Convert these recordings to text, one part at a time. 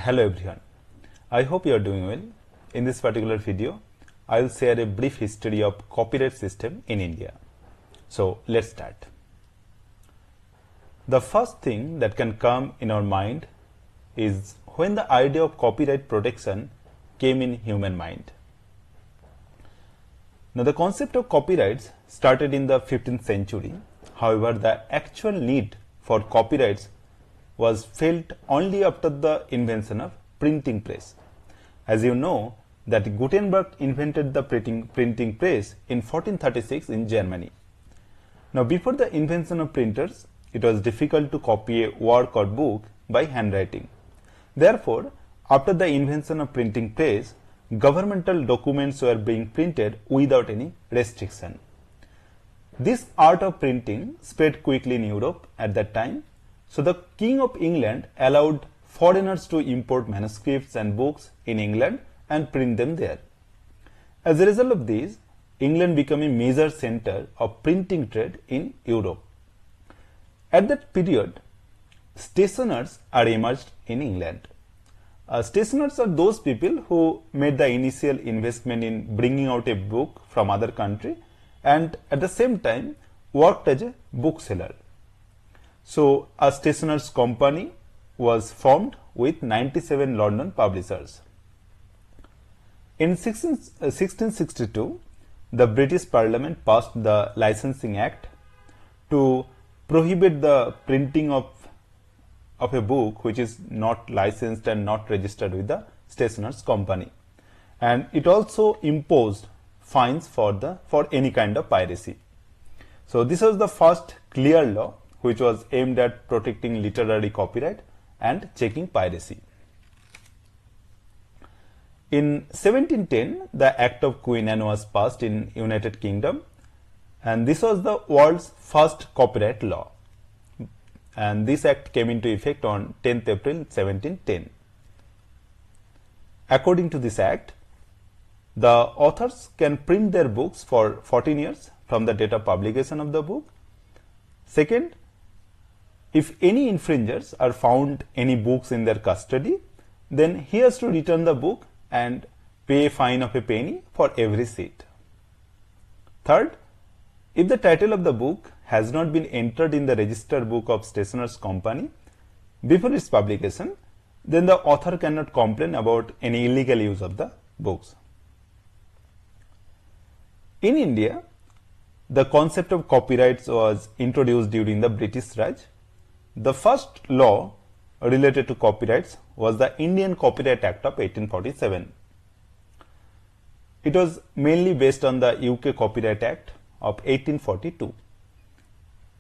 Hello everyone. I hope you are doing well. In this particular video, I will share a brief history of copyright system in India. So let's start. The first thing that can come in our mind is when the idea of copyright protection came in human mind. Now the concept of copyrights started in the 15th century. However, the actual need for copyrights was felt only after the invention of printing press. As you know, that Gutenberg invented the printing press in 1436 in Germany. Now before the invention of printers, it was difficult to copy a work or book by handwriting. Therefore, after the invention of printing press, governmental documents were being printed without any restriction. This art of printing spread quickly in Europe at that time. So the King of England allowed foreigners to import manuscripts and books in England and print them there. As a result of this, England became a major center of printing trade in Europe. At that period, stationers are emerged in England. Stationers are those people who made the initial investment in bringing out a book from other country and at the same time worked as a bookseller. So a stationers company was formed with 97 London publishers. In 1662, the British Parliament passed the Licensing Act to prohibit the printing of a book which is not licensed and not registered with the stationers company. And it also imposed fines for any kind of piracy. So this was the first clear law which was aimed at protecting literary copyright and checking piracy. In 1710, the Act of Queen Anne was passed in United Kingdom, and this was the world's first copyright law. And this act came into effect on 10th April 1710. According to this act, the authors can print their books for 14 years from the date of publication of the book. Second, if any infringers are found any books in their custody, then he has to return the book and pay a fine of a penny for every sheet. Third, if the title of the book has not been entered in the registered book of stationers company before its publication, then the author cannot complain about any illegal use of the books. In India, the concept of copyrights was introduced during the British Raj. The first law related to copyrights was the Indian Copyright Act of 1847. It was mainly based on the UK Copyright Act of 1842.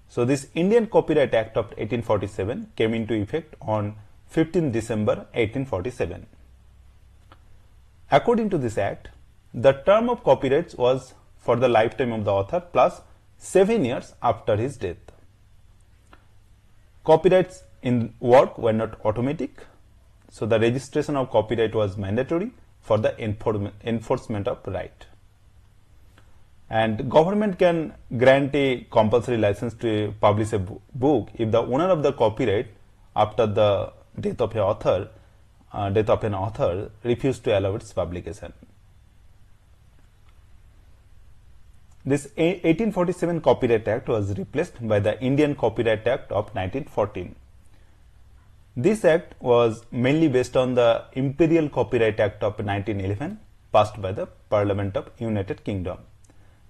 So this Indian Copyright Act of 1847 came into effect on 15 December 1847. According to this act, the term of copyrights was for the lifetime of the author plus 7 years after his death. Copyrights in work were not automatic, so the registration of copyright was mandatory for the enforcement of right. And government can grant a compulsory license to publish a book if the owner of the copyright after the death of an author refused to allow its publication. This 1847 Copyright Act was replaced by the Indian Copyright Act of 1914. This act was mainly based on the Imperial Copyright Act of 1911 passed by the Parliament of United Kingdom.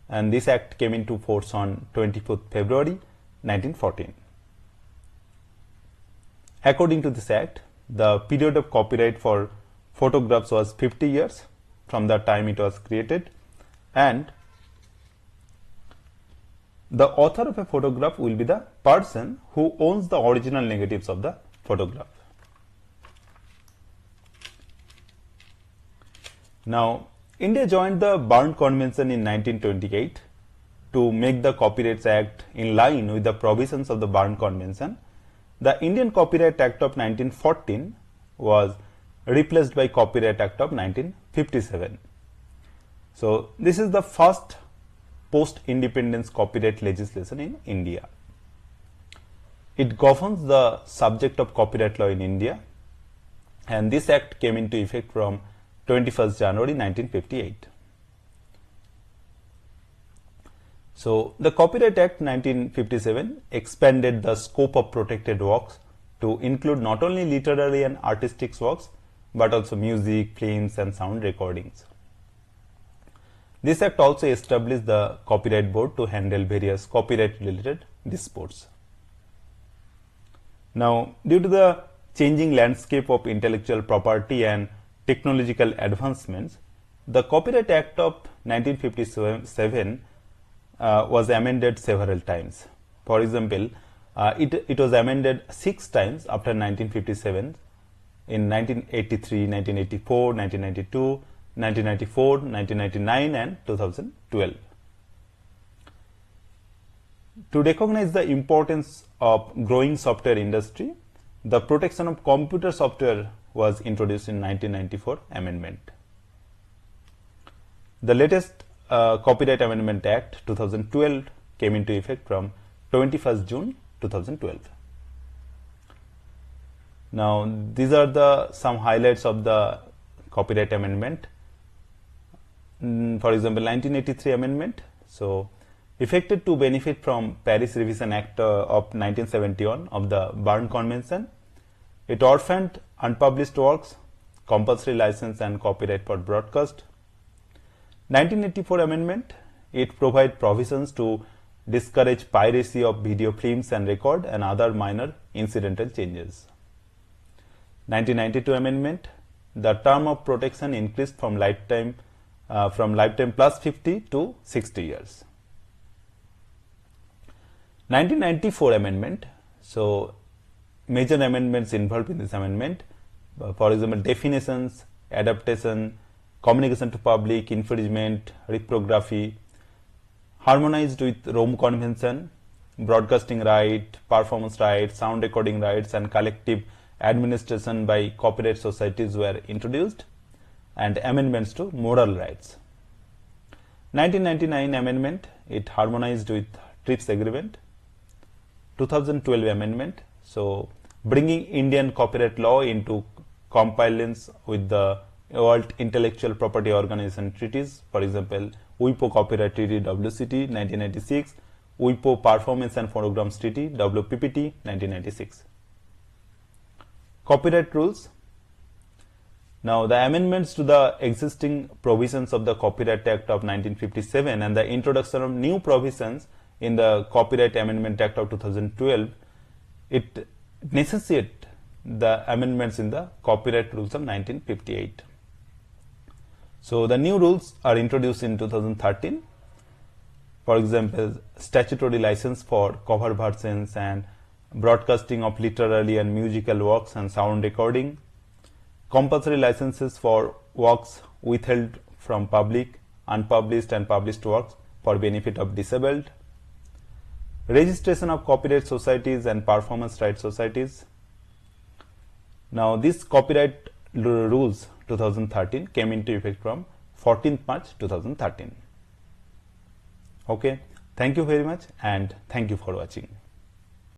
And this act came into force on 24th February 1914. According to this act, the period of copyright for photographs was 50 years from the time it was created, and the author of a photograph will be the person who owns the original negatives of the photograph. Now, India joined the Berne Convention in 1928 to make the Copyrights Act in line with the provisions of the Berne Convention. The Indian Copyright Act of 1914 was replaced by Copyright Act of 1957. So this is the first post-independence copyright legislation in India. It governs the subject of copyright law in India, and this act came into effect from 21st January 1958. So the Copyright Act 1957 expanded the scope of protected works to include not only literary and artistic works but also music, films and sound recordings. This act also established the Copyright Board to handle various copyright related disputes. Now, due to the changing landscape of intellectual property and technological advancements, the Copyright Act of 1957 was amended several times. For example, it was amended 6 times after 1957 in 1983, 1984, 1992, 1994, 1999 and 2012. To recognize the importance of growing software industry, the protection of computer software was introduced in 1994 amendment. The latest Copyright Amendment Act 2012 came into effect from 21st June 2012. Now, these are some highlights of the Copyright Amendment. For example, 1983 Amendment. So, effected to benefit from Paris Revision Act of 1971 of the Berne Convention. It orphaned unpublished works, compulsory license and copyright for broadcast. 1984 Amendment, it provides provisions to discourage piracy of video films and record and other minor incidental changes. 1992 Amendment, the term of protection increased from lifetime plus 50 to 60 years. 1994 Amendment, so major amendments involved in this amendment, for example, definitions, adaptation, communication to public, infringement, reprography, harmonized with Rome Convention, broadcasting right, performance rights, sound recording rights and collective administration by copyright societies were introduced, and amendments to moral rights. 1999 Amendment, it harmonized with TRIPS Agreement. 2012 Amendment, so bringing Indian copyright law into compliance with the World Intellectual Property Organization treaties, for example, WIPO Copyright Treaty WCT 1996, WIPO Performance and Phonograms Treaty WPPT 1996. Copyright rules. Now, the amendments to the existing provisions of the Copyright Act of 1957 and the introduction of new provisions in the Copyright Amendment Act of 2012, it necessitates the amendments in the Copyright Rules of 1958. So, the new rules are introduced in 2013. For example, statutory license for cover versions and broadcasting of literary and musical works and sound recording, compulsory licenses for works withheld from public, unpublished and published works for benefit of disabled, registration of copyright societies and performance rights societies. Now, this copyright rules 2013 came into effect from 14th March 2013. Okay, thank you very much and thank you for watching.